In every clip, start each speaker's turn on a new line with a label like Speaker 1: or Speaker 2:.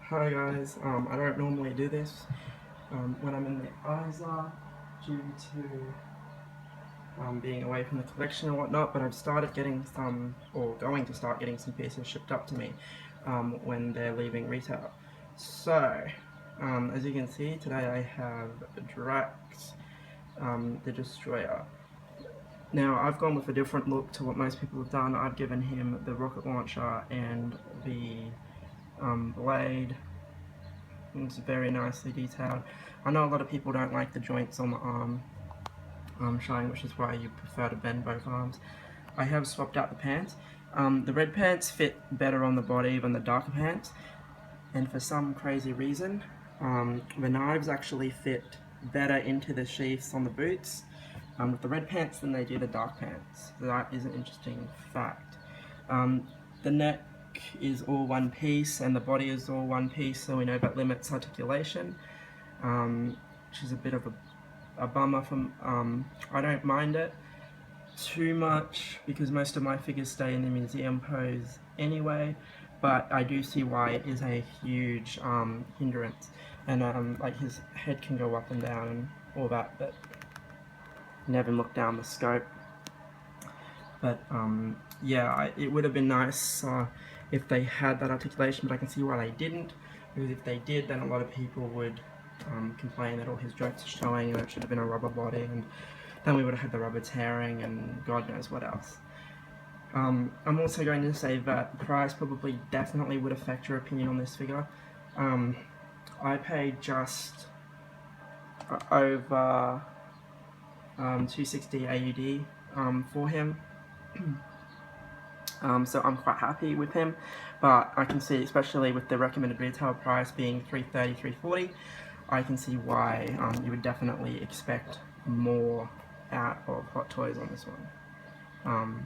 Speaker 1: Hi guys, I don't normally do this when I'm in the ISA due to being away from the collection and whatnot, but I've started getting some, or going to start getting some pieces shipped up to me when they're leaving retail. So, as you can see, today I have Drax, the Destroyer. Now, I've gone with a different look to what most people have done. I've given him the rocket launcher and the blade. It's very nicely detailed. I know a lot of people don't like the joints on the arm showing, which is why you prefer to bend both arms. I have swapped out the pants. The red pants fit better on the body than the darker pants, and for some crazy reason, the knives actually fit better into the sheaths on the boots with the red pants than they do the dark pants. So that is an interesting fact. The neck is all one piece and the body is all one piece, so we know that limits articulation, which is a bit of a bummer. I don't mind it too much because most of my figures stay in the museum pose anyway, but I do see why it is a huge hindrance, and like his head can go up and down and all that, but never look down the scope. But yeah, it would have been nice if they had that articulation, but I can see why they didn't, because if they did, then a lot of people would complain that all his joints are showing and it should have been a rubber body, and then we would have had the rubber tearing and God knows what else. I'm also going to say that price probably definitely would affect your opinion on this figure. I paid just over 260 AUD for him. So I'm quite happy with him, but I can see, especially with the recommended retail price being $330, $340, I can see why you would definitely expect more out of Hot Toys on this one.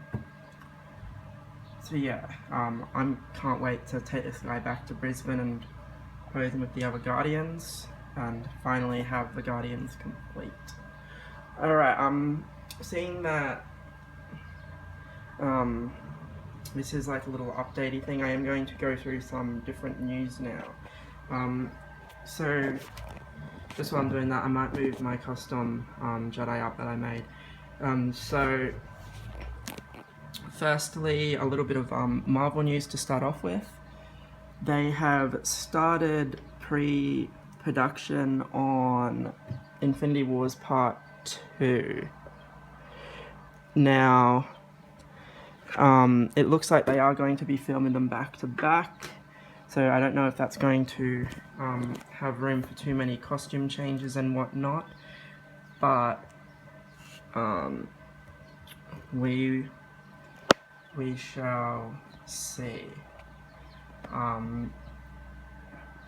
Speaker 1: So yeah, I can't wait to take this guy back to Brisbane and pose him with the other Guardians, and finally have the Guardians complete. Alright, seeing that this is like a little updatey thing, I am going to go through some different news now. So just while I'm doing that, I might move my custom Jedi up that I made. So firstly, a little bit of Marvel news to start off with. They have started pre-production on Infinity Wars Part 2. Now, it looks like they are going to be filming them back to back, so I don't know if that's going to have room for too many costume changes and whatnot, but we shall see on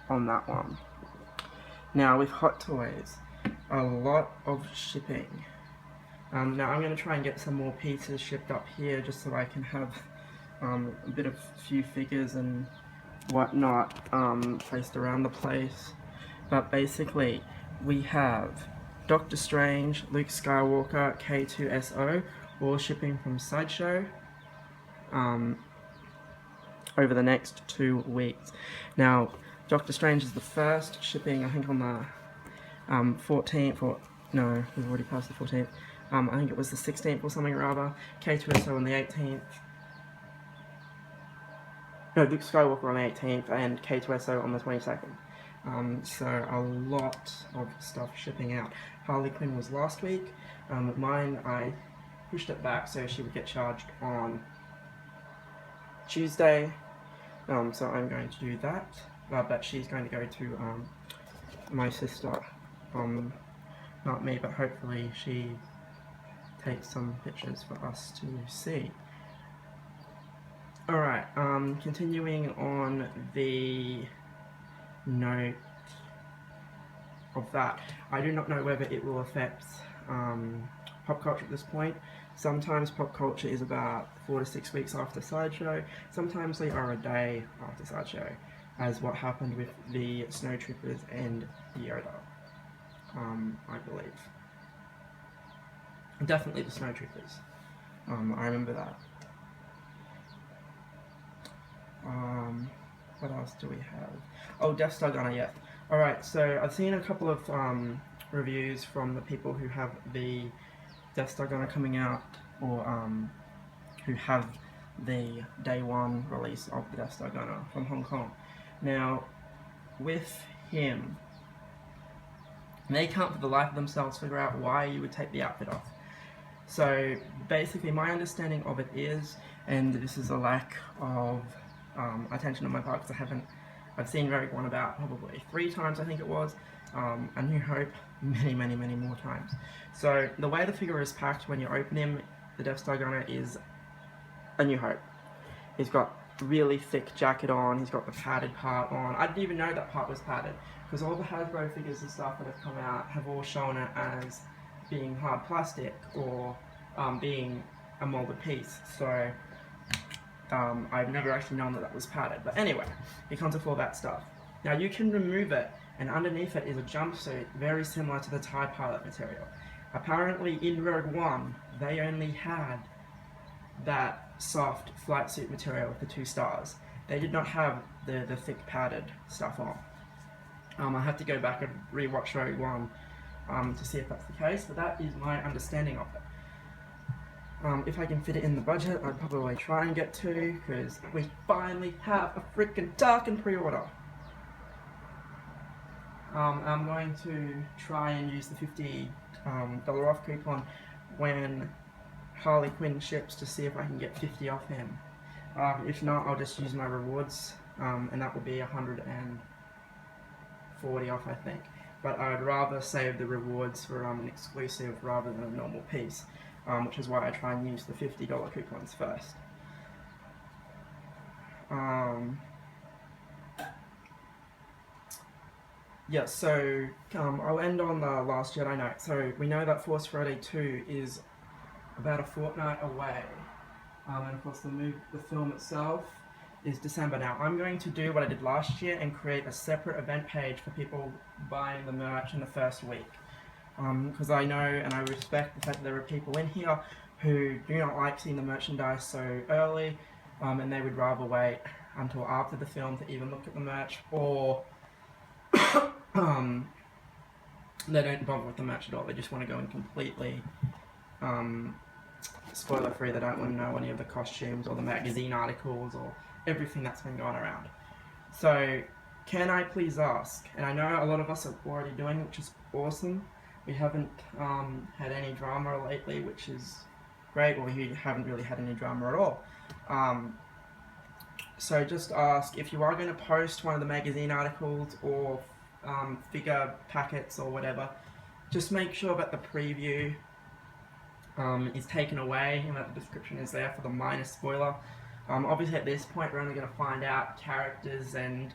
Speaker 1: that one. Now with Hot Toys, a lot of shipping. Now I'm going to try and get some more pieces shipped up here just so I can have a few figures and whatnot placed around the place. But basically, we have Doctor Strange, Luke Skywalker, K2SO, all shipping from Sideshow over the next 2 weeks. Now, Doctor Strange is the first shipping, I think on the 14th, or no, we've already passed the 14th. I think it was the 16th or something rather. K2SO on the 18th. No, Luke Skywalker on the 18th and K2SO on the 22nd. So a lot of stuff shipping out. Harley Quinn was last week. Mine, I pushed it back so she would get charged on Tuesday. So I'm going to do that. But she's going to go to my sister. Not me, but hopefully she takes some pictures for us to see. Alright, continuing on the note of that, I do not know whether it will affect pop culture at this point. Sometimes pop culture is about 4 to 6 weeks after Sideshow, sometimes they are a day after Sideshow, as what happened with the Snowtroopers and Yoda, I believe. Definitely the Snowtroopers. I remember that. what else do we have? Oh, Death Star Gunner, yeah. Alright, so I've seen a couple of reviews from the people who have the Death Star Gunner coming out, or who have the day one release of the Death Star Gunner from Hong Kong. Now, with him, they can't for the life of themselves figure out why you would take the outfit off. So basically my understanding of it is, and this is a lack of attention on my part because I've seen Rogue One about probably 3 times I think it was, A New Hope many more times. So the way the figure is packed when you open him, the Death Star Gunner, is A New Hope. He's got really thick jacket on, he's got the padded part on. I didn't even know that part was padded, because all the Hasbro figures and stuff that have come out have all shown it as being hard plastic or being a molded piece. So I've never actually known that was padded. But anyway, it comes with all that stuff. Now you can remove it, and underneath it is a jumpsuit very similar to the TIE Pilot material. Apparently in Rogue One, they only had that soft flight suit material with the 2 stars. They did not have the thick padded stuff on. I have to go back and rewatch Rogue One to see if that's the case, but that is my understanding of it. If I can fit it in the budget, I'd probably try and get 2, because we finally have a freaking Tarkin pre-order. I'm going to try and use the $50 off coupon when Harley Quinn ships to see if I can get 50 off him. If not, I'll just use my rewards, and that will be 140 off, I think. But I'd rather save the rewards for an exclusive rather than a normal piece, which is why I try and use the $50 coupons first. Yeah, so I'll end on the Last Jedi note. So we know that Force Friday 2 is about a fortnight away, and of course the film itself is December. Now I'm going to do what I did last year and create a separate event page for people buying the merch in the first week, because I know and I respect the fact that there are people in here who do not like seeing the merchandise so early, and they would rather wait until after the film to even look at the merch, or they don't bother with the merch at all. They just want to go in completely spoiler free. They don't want to know any of the costumes or the magazine articles or everything that's been going around. So can I please ask, and I know a lot of us are already doing, which is awesome. We haven't had any drama lately, which is great, or we haven't really had any drama at all. So just ask, if you are going to post one of the magazine articles or figure packets or whatever, just make sure that the preview is taken away and that the description is there for the minor spoiler. Obviously at this point we're only going to find out characters and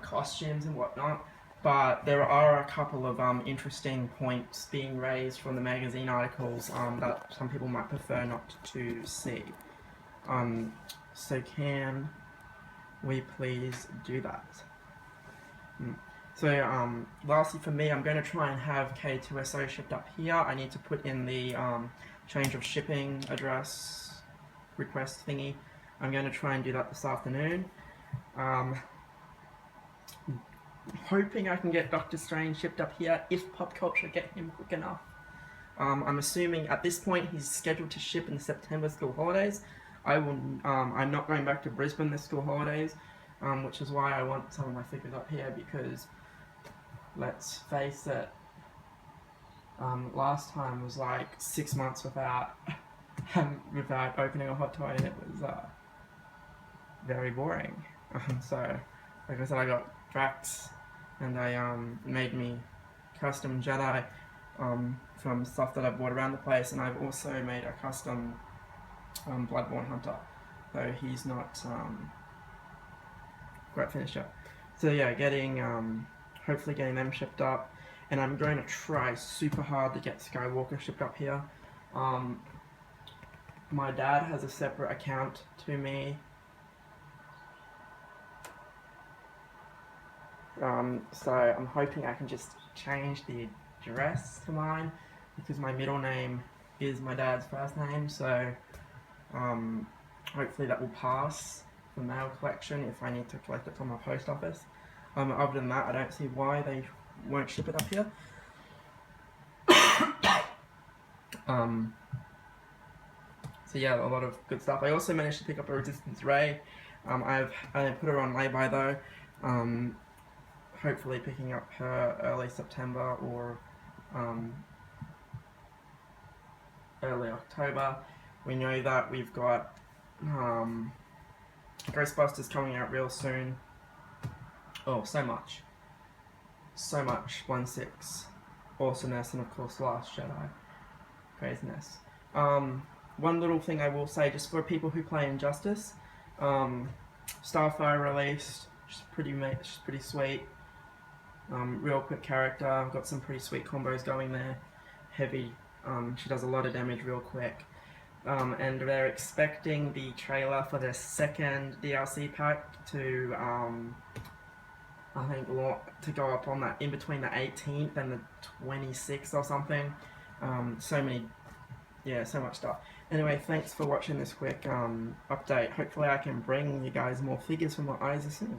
Speaker 1: costumes and whatnot, but there are a couple of interesting points being raised from the magazine articles that some people might prefer not to see. So can we please do that? So lastly for me, I'm going to try and have K2SO shipped up here. I need to put in the change of shipping address request thingy. I'm going to try and do that this afternoon. Hoping I can get Doctor Strange shipped up here if Pop Culture get him quick enough. I'm assuming at this point he's scheduled to ship in the September school holidays. I'm not going back to Brisbane this school holidays, which is why I want some of my figures up here, because let's face it, last time was like 6 months without opening a hot toy, and it was very boring. So like I said, I got Drax, and I made me custom Jedi from stuff that I bought around the place, and I've also made a custom Bloodborne Hunter, though he's not quite finished yet. So yeah, hopefully getting them shipped up, and I'm going to try super hard to get Skywalker shipped up here. My dad has a separate account to me, so I'm hoping I can just change the address to mine, because my middle name is my dad's first name, so hopefully that will pass the mail collection if I need to collect it from my post office. Other than that, I don't see why they won't ship it up here. So yeah, a lot of good stuff. I also managed to pick up a Resistance Ray. I put her on lay-by though. Hopefully picking up her early September or early October. We know that we've got Ghostbusters coming out real soon. Oh, so much. 1/6 awesomeness, and of course Last Jedi craziness. One little thing I will say, just for people who play Injustice, Starfire released. She's pretty sweet. Real quick character. Got some pretty sweet combos going there. Heavy. She does a lot of damage real quick. And they're expecting the trailer for the second DLC pack to I think to go up on that in between the 18th and the 26th or something. So much stuff. Anyway, thanks for watching this quick update. Hopefully I can bring you guys more figures from what Eyes are seeing.